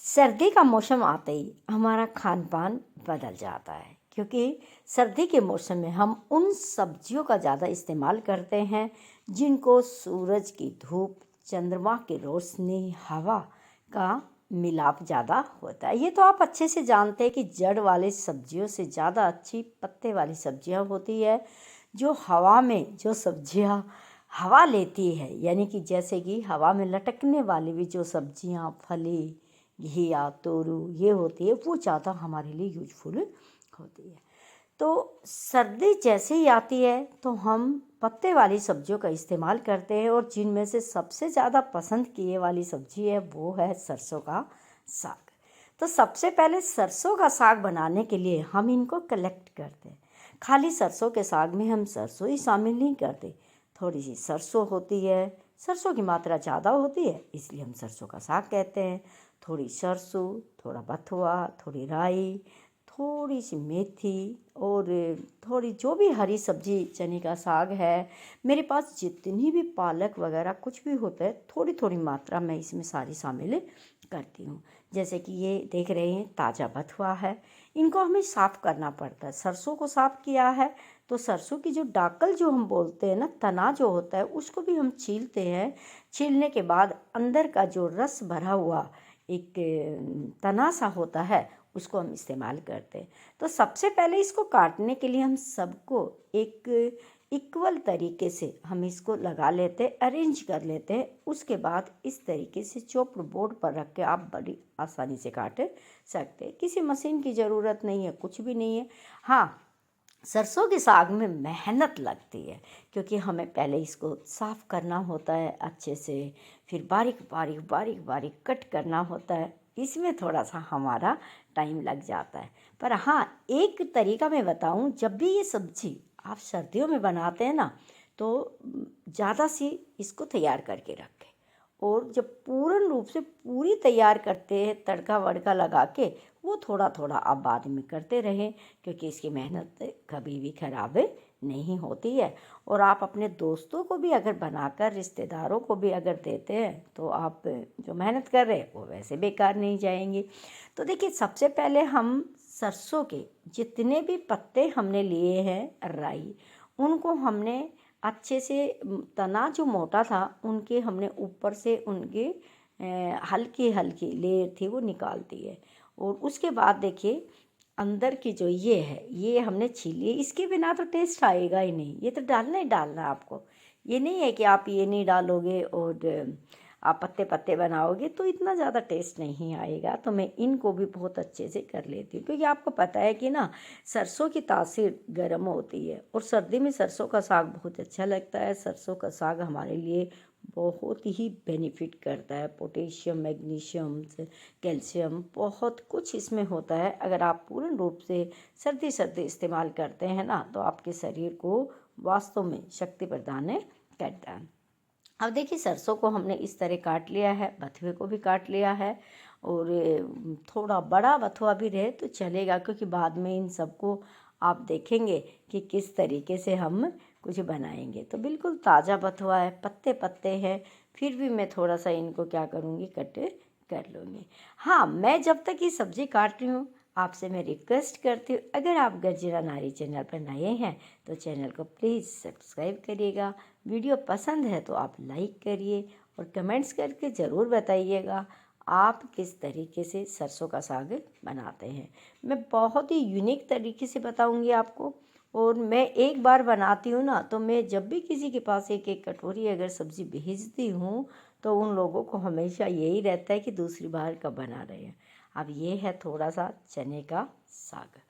सर्दी का मौसम आते ही हमारा खान पान बदल जाता है, क्योंकि सर्दी के मौसम में हम उन सब्जियों का ज़्यादा इस्तेमाल करते हैं जिनको सूरज की धूप, चंद्रमा की रोशनी, हवा का मिलाप ज़्यादा होता है। ये तो आप अच्छे से जानते हैं कि जड़ वाली सब्जियों से ज़्यादा अच्छी पत्ते वाली सब्जियां होती है। जो हवा में जो सब्जियां हवा लेती है, यानी कि जैसे कि हवा में लटकने वाली भी जो सब्जियां, फली, घिया, तोरू ये होती है, वो ज़्यादा हमारे लिए यूजफुल होती है। तो सर्दी जैसे ही आती है तो हम पत्ते वाली सब्जियों का इस्तेमाल करते हैं, और जिनमें से सबसे ज़्यादा पसंद किए वाली सब्जी है वो है सरसों का साग। तो सबसे पहले सरसों का साग बनाने के लिए हम इनको कलेक्ट करते हैं। खाली सरसों के साग में हम सरसों ही शामिल नहीं करते, थोड़ी सी सरसों होती है, सरसों की मात्रा ज़्यादा होती है इसलिए हम सरसों का साग कहते हैं। थोड़ी सरसों, थोड़ा बथुआ, थोड़ी राई, थोड़ी सी मेथी और थोड़ी जो भी हरी सब्जी, चने का साग है, मेरे पास जितनी भी पालक वगैरह कुछ भी होता है थोड़ी थोड़ी मात्रा में इसमें सारी शामिल करती हूँ। जैसे कि ये देख रहे हैं ताज़ा बथुआ है, इनको हमें साफ़ करना पड़ता है। सरसों को साफ़ किया है तो सरसों की जो डाकल जो हम बोलते हैं ना, तना जो होता है, उसको भी हम छीलते हैं। छीलने के बाद अंदर का जो रस भरा हुआ एक तना सा होता है उसको हम इस्तेमाल करते हैं। तो सबसे पहले इसको काटने के लिए हम सबको एक इक्वल तरीके से हम इसको लगा लेते हैं, अरेंज कर लेते हैं। उसके बाद इस तरीके से चॉपर बोर्ड पर रख के आप बड़ी आसानी से काट सकते हैं। किसी मशीन की ज़रूरत नहीं है, कुछ भी नहीं है। हाँ, सरसों के साग में मेहनत लगती है, क्योंकि हमें पहले इसको साफ़ करना होता है अच्छे से, फिर बारीक बारीक बारीक बारीक कट करना होता है। इसमें थोड़ा सा हमारा टाइम लग जाता है। पर हाँ, एक तरीका मैं बताऊं, जब भी ये सब्ज़ी आप सर्दियों में बनाते हैं ना, तो ज़्यादा सी इसको तैयार करके रखें, और जब पूर्ण रूप से पूरी तैयार करते हैं तड़का वड़का लगा के, वो थोड़ा थोड़ा आप बाद में करते रहें, क्योंकि इसकी मेहनत कभी भी खराब नहीं होती है। और आप अपने दोस्तों को भी अगर बनाकर, रिश्तेदारों को भी अगर देते हैं, तो आप जो मेहनत कर रहे हैं वो वैसे बेकार नहीं जाएंगी। तो देखिए, सबसे पहले हम सरसों के जितने भी पत्ते हमने लिए हैं राई, उनको हमने अच्छे से, तना जो मोटा था उनके हमने ऊपर से उनके हल्की हल्की लेयर थी वो निकाल दी है। और उसके बाद देखिए, अंदर की जो ये है ये हमने छीली है। इसके बिना तो टेस्ट आएगा ही नहीं, ये तो डालना ही डालना है आपको। ये नहीं है कि आप ये नहीं डालोगे और आप पत्ते पत्ते बनाओगे तो इतना ज़्यादा टेस्ट नहीं आएगा। तो मैं इनको भी बहुत अच्छे से कर लेती हूँ, क्योंकि आपको पता है कि ना, सरसों की तासीर गर्म होती है, और सर्दी में सरसों का साग बहुत अच्छा लगता है। सरसों का साग हमारे लिए बहुत ही बेनिफिट करता है। पोटेशियम, मैग्नीशियम, कैल्शियम, बहुत कुछ इसमें होता है। अगर आप पूर्ण रूप से सर्दी सर्दी इस्तेमाल करते हैं ना, तो आपके शरीर को वास्तव में शक्ति प्रदान करता है। अब देखिए, सरसों को हमने इस तरह काट लिया है, बथुए को भी काट लिया है, और थोड़ा बड़ा बथुआ भी रहे तो चलेगा, क्योंकि बाद में इन सबको आप देखेंगे कि किस तरीके से हम कुछ बनाएंगे। तो बिल्कुल ताज़ा बथुआ है, पत्ते पत्ते हैं, फिर भी मैं थोड़ा सा इनको क्या करूँगी, कट कर लूँगी। हाँ, मैं जब तक ये सब्ज़ी काट रही हूँ, आपसे मैं रिक्वेस्ट करती हूँ, अगर आप गरजीरा नारी चैनल पर नए हैं तो चैनल को प्लीज़ सब्सक्राइब करिएगा। वीडियो पसंद है तो आप लाइक करिए, और कमेंट्स करके ज़रूर बताइएगा आप किस तरीके से सरसों का साग बनाते हैं। मैं बहुत ही यूनिक तरीके से बताऊंगी आपको। और मैं एक बार बनाती हूँ ना, तो मैं जब भी किसी के पास एक एक कटोरी अगर सब्ज़ी भेजती हूँ, तो उन लोगों को हमेशा यही रहता है कि दूसरी बार कब बना रहे हैं। अब ये है थोड़ा सा चने का साग।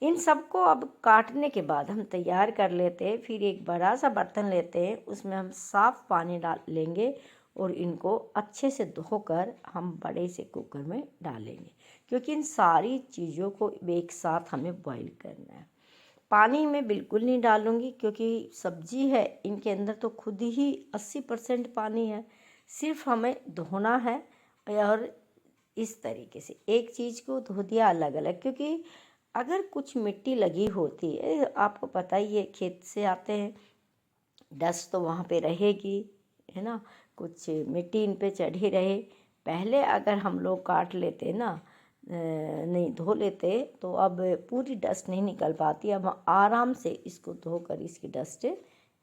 इन सबको अब काटने के बाद हम तैयार कर लेते हैं। फिर एक बड़ा सा बर्तन लेते हैं, उसमें हम साफ़ पानी डाल लेंगे, और इनको अच्छे से धोकर हम बड़े से कुकर में डालेंगे, क्योंकि इन सारी चीज़ों को एक साथ हमें बॉईल करना है। पानी में बिल्कुल नहीं डालूँगी, क्योंकि सब्जी है, इनके अंदर तो खुद ही 80% पानी है। सिर्फ हमें धोना है, और इस तरीके से एक चीज़ को धो दिया अलग अलग, क्योंकि अगर कुछ मिट्टी लगी होती है, आपको पता ही है, खेत से आते हैं, डस्ट तो वहाँ पे रहेगी, है ना, कुछ मिट्टी इन पे चढ़ी रहे पहले अगर हम लोग काट लेते ना, नहीं धो लेते, तो अब पूरी डस्ट नहीं निकल पाती। अब हम आराम से इसको धोकर इसकी डस्ट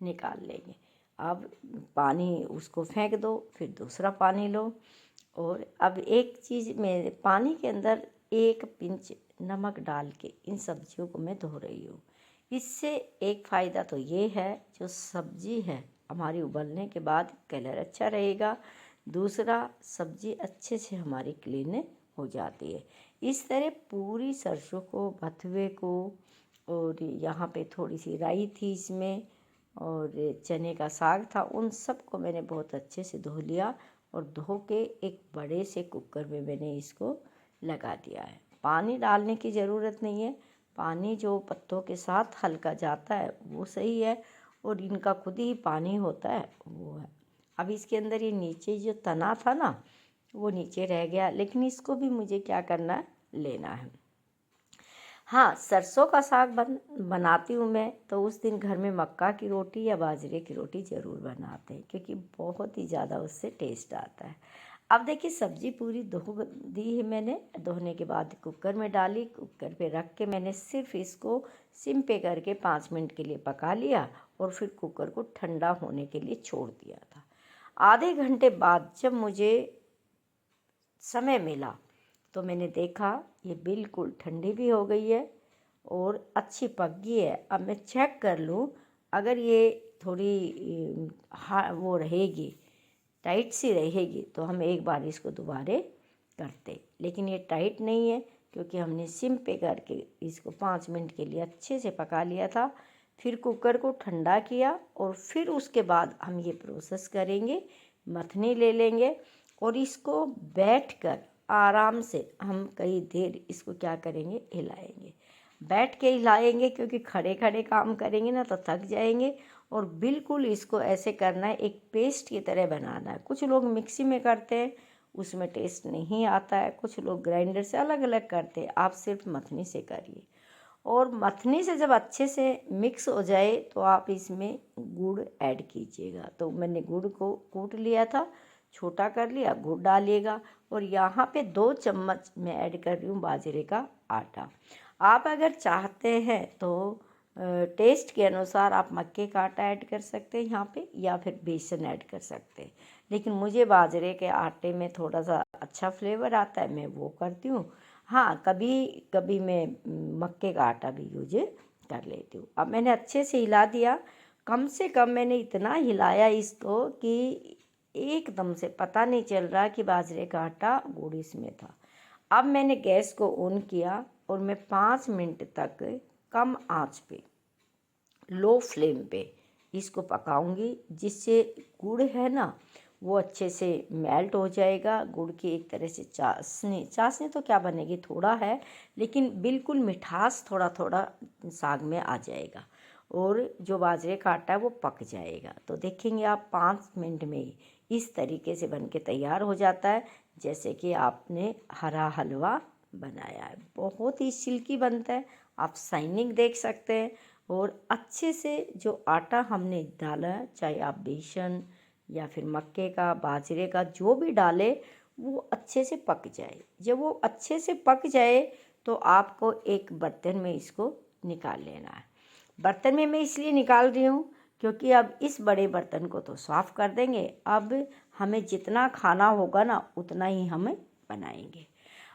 निकाल लेंगे। अब पानी उसको फेंक दो, फिर दूसरा पानी लो। और अब एक चीज़ में पानी के अंदर 1 पिंच नमक डाल के इन सब्जियों को मैं धो रही हूँ। इससे एक फ़ायदा तो ये है, जो सब्जी है हमारी उबलने के बाद कलर अच्छा रहेगा। दूसरा, सब्जी अच्छे से हमारी क्लीन हो जाती है। इस तरह पूरी सरसों को, बथुए को, और यहाँ पे थोड़ी सी राई थी इसमें, और चने का साग था, उन सब को मैंने बहुत अच्छे से धो लिया और धो के एक बड़े से कुकर में मैंने इसको लगा दिया है। पानी डालने की ज़रूरत नहीं है, पानी जो पत्तों के साथ हल्का जाता है वो सही है, और इनका खुद ही पानी होता है वो है। अब इसके अंदर ये नीचे जो तना था ना, वो नीचे रह गया, लेकिन इसको भी मुझे क्या करना है, लेना है। हाँ, सरसों का साग बनाती हूँ मैं, तो उस दिन घर में मक्का की रोटी या बाजरे की रोटी ज़रूर बनाते हैं, क्योंकि बहुत ही ज़्यादा उससे टेस्ट आता है। अब देखिए, सब्जी पूरी धो दी है मैंने। धोने के बाद कुकर में डाली, कुकर पे रख के मैंने सिर्फ इसको सिम पे करके 5 मिनट के लिए पका लिया, और फिर कुकर को ठंडा होने के लिए छोड़ दिया था। आधे घंटे बाद जब मुझे समय मिला, तो मैंने देखा ये बिल्कुल ठंडी भी हो गई है और अच्छी पक गई है। अब मैं चेक कर लूँ, अगर ये थोड़ी वो रहेगी, टाइट सी रहेगी, तो हम एक बार इसको दोबारे करते। लेकिन ये टाइट नहीं है, क्योंकि हमने सिम पे करके इसको 5 मिनट के लिए अच्छे से पका लिया था। फिर कुकर को ठंडा किया, और फिर उसके बाद हम ये प्रोसेस करेंगे। मथनी ले लेंगे, और इसको बैठकर आराम से हम कई देर इसको क्या करेंगे, हिलाएंगे। बैठ के हिलाएंगे, क्योंकि खड़े खड़े काम करेंगे ना तो थक जाएंगे। और बिल्कुल इसको ऐसे करना है, एक पेस्ट की तरह बनाना है। कुछ लोग मिक्सी में करते हैं, उसमें टेस्ट नहीं आता है। कुछ लोग ग्राइंडर से, अलग अलग करते हैं। आप सिर्फ मथनी से करिए। और मथनी से जब अच्छे से मिक्स हो जाए, तो आप इसमें गुड़ ऐड कीजिएगा। तो मैंने गुड़ को कूट लिया था, छोटा कर लिया, गुड़ डालिएगा। और यहाँ पे 2 चम्मच मैं ऐड कर रही हूँ बाजरे का आटा। आप अगर चाहते हैं तो टेस्ट के अनुसार आप मक्के का आटा ऐड कर सकते हैं यहाँ पे, या फिर बेसन ऐड कर सकते हैं। लेकिन मुझे बाजरे के आटे में थोड़ा सा अच्छा फ्लेवर आता है, मैं वो करती हूँ। हाँ, कभी कभी मैं मक्के का आटा भी यूज कर लेती हूँ। अब मैंने अच्छे से हिला दिया। कम से कम मैंने इतना हिलाया इसको कि एकदम से पता नहीं चल रहा कि बाजरे का आटा गुड़ इसमें था। अब मैंने गैस को ऑन किया, और मैं 5 मिनट तक कम आंच पे, लो फ्लेम पे इसको पकाऊंगी, जिससे गुड़ है ना वो अच्छे से मेल्ट हो जाएगा। गुड़ की एक तरह से चाशनी, चाशनी तो क्या बनेगी, थोड़ा है, लेकिन बिल्कुल मिठास थोड़ा थोड़ा साग में आ जाएगा, और जो बाजरे का आटा है वो पक जाएगा। तो देखेंगे आप 5 मिनट में ही इस तरीके से बन के तैयार हो जाता है, जैसे कि आपने हरा हलवा बनाया है। बहुत ही सिल्की बनता है, आप शाइनिंग देख सकते हैं। और अच्छे से जो आटा हमने डाला है, चाहे आप बेसन या फिर मक्के का, बाजरे का, जो भी डाले, वो अच्छे से पक जाए। जब वो अच्छे से पक जाए, तो आपको एक बर्तन में इसको निकाल लेना है। बर्तन में मैं इसलिए निकाल रही हूँ, क्योंकि अब इस बड़े बर्तन को तो साफ़ कर देंगे। अब हमें जितना खाना होगा ना, उतना ही हम बनाएंगे।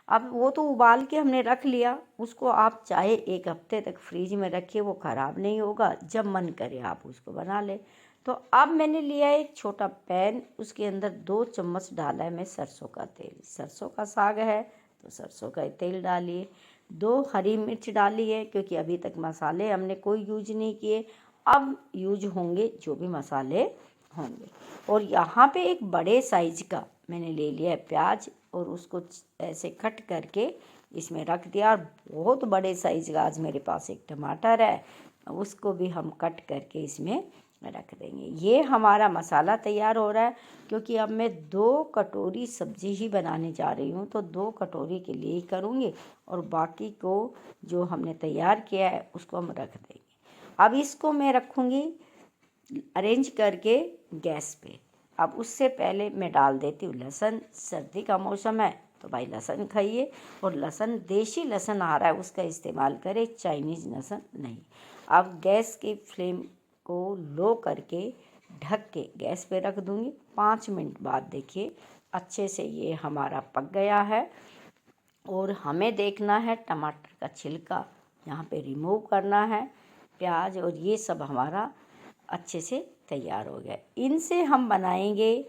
अब वो तो उबाल के हमने रख लिया, उसको आप चाहे 1 हफ्ते तक फ्रिज में रखिए, वो ख़राब नहीं होगा। जब मन करे आप उसको बना लें। तो अब मैंने लिया एक छोटा पैन, उसके अंदर 2 चम्मच डाला है मैं सरसों का तेल। सरसों का साग है तो सरसों का तेल डालिए। 2 हरी मिर्च डाली है, क्योंकि अभी तक मसाले हमने कोई यूज नहीं किए, अब यूज होंगे जो भी मसाले होंगे। और यहाँ पे एक बड़े साइज का मैंने ले लिया है प्याज, और उसको ऐसे कट करके इसमें रख दिया। और बहुत बड़े साइज का आज मेरे पास एक टमाटर है, उसको भी हम कट करके इसमें रख देंगे। ये हमारा मसाला तैयार हो रहा है, क्योंकि अब मैं 2 कटोरी सब्जी ही बनाने जा रही हूँ, तो 2 कटोरी के लिए ही करूँगी, और बाकी को जो हमने तैयार किया है उसको हम रख देंगे। अब इसको मैं रखूँगी अरेंज करके गैस पे। अब उससे पहले मैं डाल देती हूँ लहसुन। सर्दी का मौसम है तो भाई लहसुन खाइए, और लहसुन देसी लहसुन आ रहा है उसका इस्तेमाल करें, चाइनीज़ लहसुन नहीं। अब गैस की फ्लेम को लो करके ढक के गैस पे रख दूँगी। 5 मिनट बाद देखिए अच्छे से ये हमारा पक गया है। और हमें देखना है टमाटर का छिलका यहाँ पे रिमूव करना है, प्याज और ये सब हमारा अच्छे से तैयार हो गया। इनसे हम बनाएंगे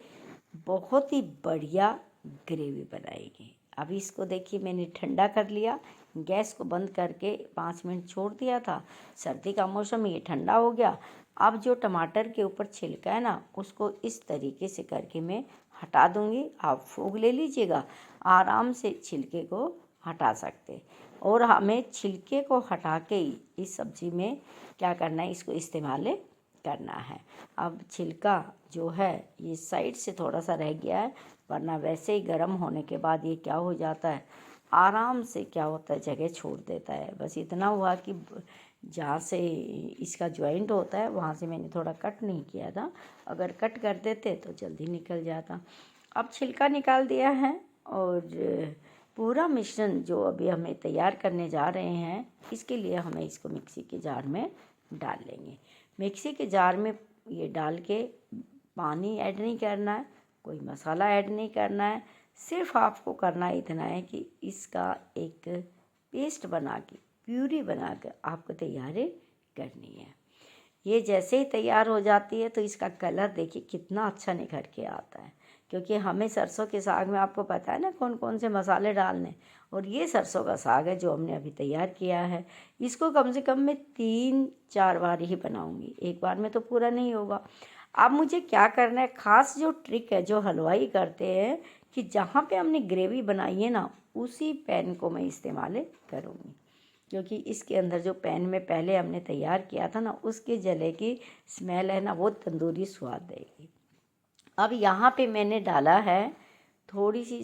बहुत ही बढ़िया ग्रेवी बनाएंगे। अभी इसको देखिए मैंने ठंडा कर लिया, गैस को बंद करके 5 मिनट छोड़ दिया था। सर्दी का मौसम, ये ठंडा हो गया। अब जो टमाटर के ऊपर छिलका है ना, उसको इस तरीके से करके मैं हटा दूंगी। आप फूंक ले लीजिएगा, आराम से छिलके को हटा सकते। और हमें छिलके को हटा के ही इस सब्ज़ी में क्या करना है, इसको इस्तेमाल करना है। अब छिलका जो है ये साइड से थोड़ा सा रह गया है, वरना वैसे ही गर्म होने के बाद ये क्या हो जाता है, आराम से क्या होता है जगह छोड़ देता है। बस इतना हुआ कि जहाँ से इसका जॉइंट होता है वहाँ से मैंने थोड़ा कट नहीं किया था, अगर कट कर देते तो जल्दी निकल जाता। अब छिलका निकाल दिया है और पूरा मिश्रण जो अभी हमें तैयार करने जा रहे हैं, इसके लिए हमें इसको मिक्सी के जार में डाल लेंगे। मिक्सी के जार में ये डाल के पानी ऐड नहीं करना है, कोई मसाला ऐड नहीं करना है, सिर्फ आपको करना इतना है कि इसका एक पेस्ट बना के, प्यूरी बना कर आपको तैयारी करनी है। ये जैसे ही तैयार हो जाती है तो इसका कलर देखिए कितना अच्छा निखर के आता है, क्योंकि हमें सरसों के साग में आपको पता है ना कौन कौन से मसाले डालने। और ये सरसों का साग है जो हमने अभी तैयार किया है, इसको कम से कम मैं 3-4 बार ही बनाऊंगी, एक बार में तो पूरा नहीं होगा। अब मुझे क्या करना है, ख़ास जो ट्रिक है जो हलवाई करते हैं कि जहाँ पे हमने ग्रेवी बनाई है ना, उसी पैन को मैं इस्तेमाल करूँगी, क्योंकि इसके अंदर जो पैन में पहले हमने तैयार किया था ना, उसके जले की स्मेल है ना, वो तंदूरी स्वाद देगी। अब यहाँ पे मैंने डाला है थोड़ी सी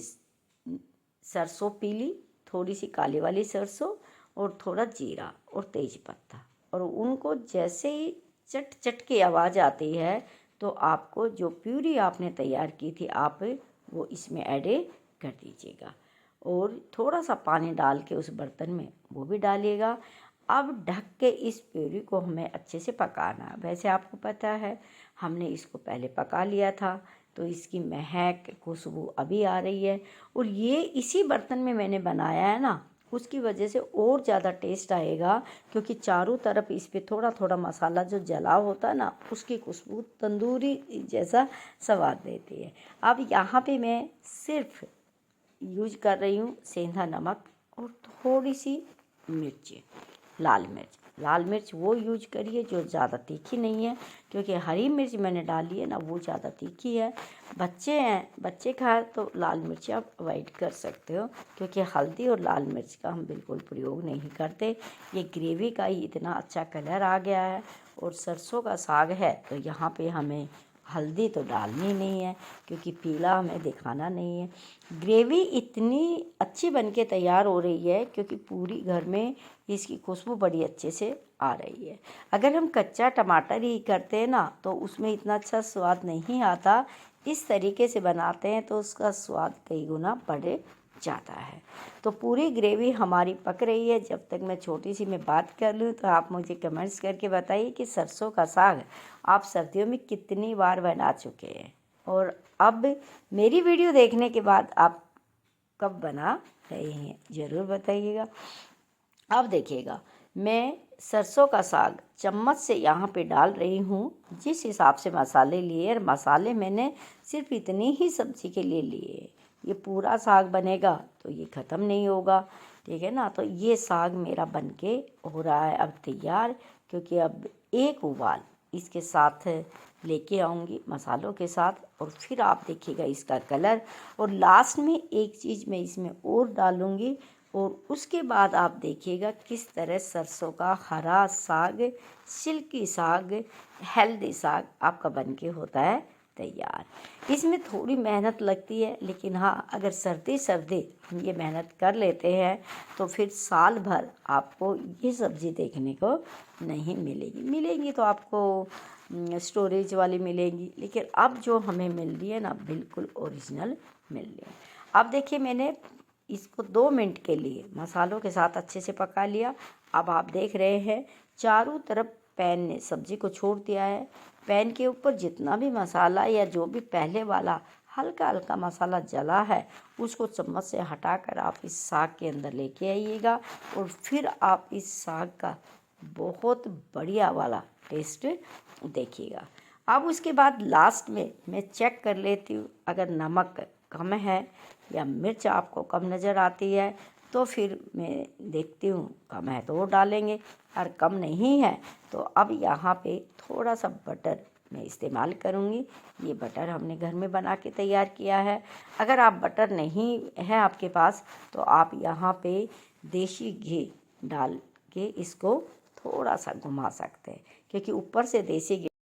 सरसों पीली, थोड़ी सी काली वाली सरसों, और थोड़ा जीरा और तेज पत्ता। और उनको जैसे ही चट चट की आवाज़ आती है तो आपको जो प्यूरी आपने तैयार की थी आप वो इसमें ऐड कर दीजिएगा, और थोड़ा सा पानी डाल के उस बर्तन में वो भी डालिएगा। अब ढक के इस प्यूरी को हमें अच्छे से पकाना है। वैसे आपको पता है हमने इसको पहले पका लिया था, तो इसकी महक खुशबू अभी आ रही है। और ये इसी बर्तन में मैंने बनाया है ना, उसकी वजह से और ज़्यादा टेस्ट आएगा, क्योंकि चारों तरफ इस पर थोड़ा थोड़ा मसाला जो जला होता है ना, उसकी खुशबू तंदूरी जैसा स्वाद देती है। अब यहाँ पे मैं सिर्फ यूज कर रही हूँ सेंधा नमक और थोड़ी सी मिर्ची, लाल मिर्च वो यूज करिए जो ज़्यादा तीखी नहीं है, क्योंकि हरी मिर्च मैंने डाली है ना वो ज़्यादा तीखी है। बच्चे हैं, बच्चे खाए तो लाल मिर्च आप अवॉइड कर सकते हो, क्योंकि हल्दी और लाल मिर्च का हम बिल्कुल प्रयोग नहीं करते। ये ग्रेवी का ही इतना अच्छा कलर आ गया है, और सरसों का साग है तो यहाँ पे हमें हल्दी तो डालनी नहीं है, क्योंकि पीला हमें दिखाना नहीं है। ग्रेवी इतनी अच्छी बनके तैयार हो रही है क्योंकि पूरी घर में इसकी खुशबू बड़ी अच्छे से आ रही है। अगर हम कच्चा टमाटर ही करते हैं ना तो उसमें इतना अच्छा स्वाद नहीं आता, इस तरीके से बनाते हैं तो उसका स्वाद कई गुना बढ़ जाता है। तो पूरी ग्रेवी हमारी पक रही है। जब तक मैं छोटी सी मैं बात कर लूँ तो आप मुझे कमेंट्स करके बताइए कि सरसों का साग आप सर्दियों में कितनी बार बना चुके हैं, और अब मेरी वीडियो देखने के बाद आप कब बना रहे हैं ज़रूर बताइएगा। अब देखिएगा मैं सरसों का साग चम्मच से यहाँ पे डाल रही हूँ, जिस हिसाब से मसाले लिए, और मसाले मैंने सिर्फ इतनी ही सब्ज़ी के लिए लिए। ये पूरा साग बनेगा तो ये ख़त्म नहीं होगा, ठीक है ना। तो ये साग मेरा बनके हो रहा है अब तैयार, क्योंकि अब एक उबाल इसके साथ लेके आऊँगी मसालों के साथ, और फिर आप देखिएगा इसका कलर। और लास्ट में एक चीज़ मैं इसमें और डालूँगी, और उसके बाद आप देखिएगा किस तरह सरसों का हरा साग, सिल्की साग, हेल्दी साग आपका बनके होता है तैयार। इसमें थोड़ी मेहनत लगती है, लेकिन हाँ अगर सर्दी हम ये मेहनत कर लेते हैं तो फिर साल भर आपको ये सब्ज़ी देखने को नहीं मिलेगी। तो आपको स्टोरेज वाली मिलेंगी, लेकिन अब जो हमें मिल रही है ना बिल्कुल ओरिजिनल मिल रही है। अब देखिए मैंने इसको 2 मिनट के लिए मसालों के साथ अच्छे से पका लिया। अब आप देख रहे हैं चारों तरफ पैन ने सब्जी को छोड़ दिया है। पैन के ऊपर जितना भी मसाला या जो भी पहले वाला हल्का हल्का मसाला जला है उसको चम्मच से हटाकर आप इस साग के अंदर लेके आइएगा और फिर आप इस साग का बहुत बढ़िया वाला टेस्ट देखिएगा। अब उसके बाद लास्ट में मैं चेक कर लेती हूँ, अगर नमक कम है या मिर्च आपको कम नज़र आती है तो फिर मैं देखती हूँ कम है तो वो डालेंगे, और कम नहीं है तो अब यहाँ पे थोड़ा सा बटर मैं इस्तेमाल करूँगी। ये बटर हमने घर में बना के तैयार किया है। अगर आप बटर नहीं है आपके पास तो आप यहाँ पे देसी घी डाल के इसको थोड़ा सा घुमा सकते हैं, क्योंकि ऊपर से देसी घी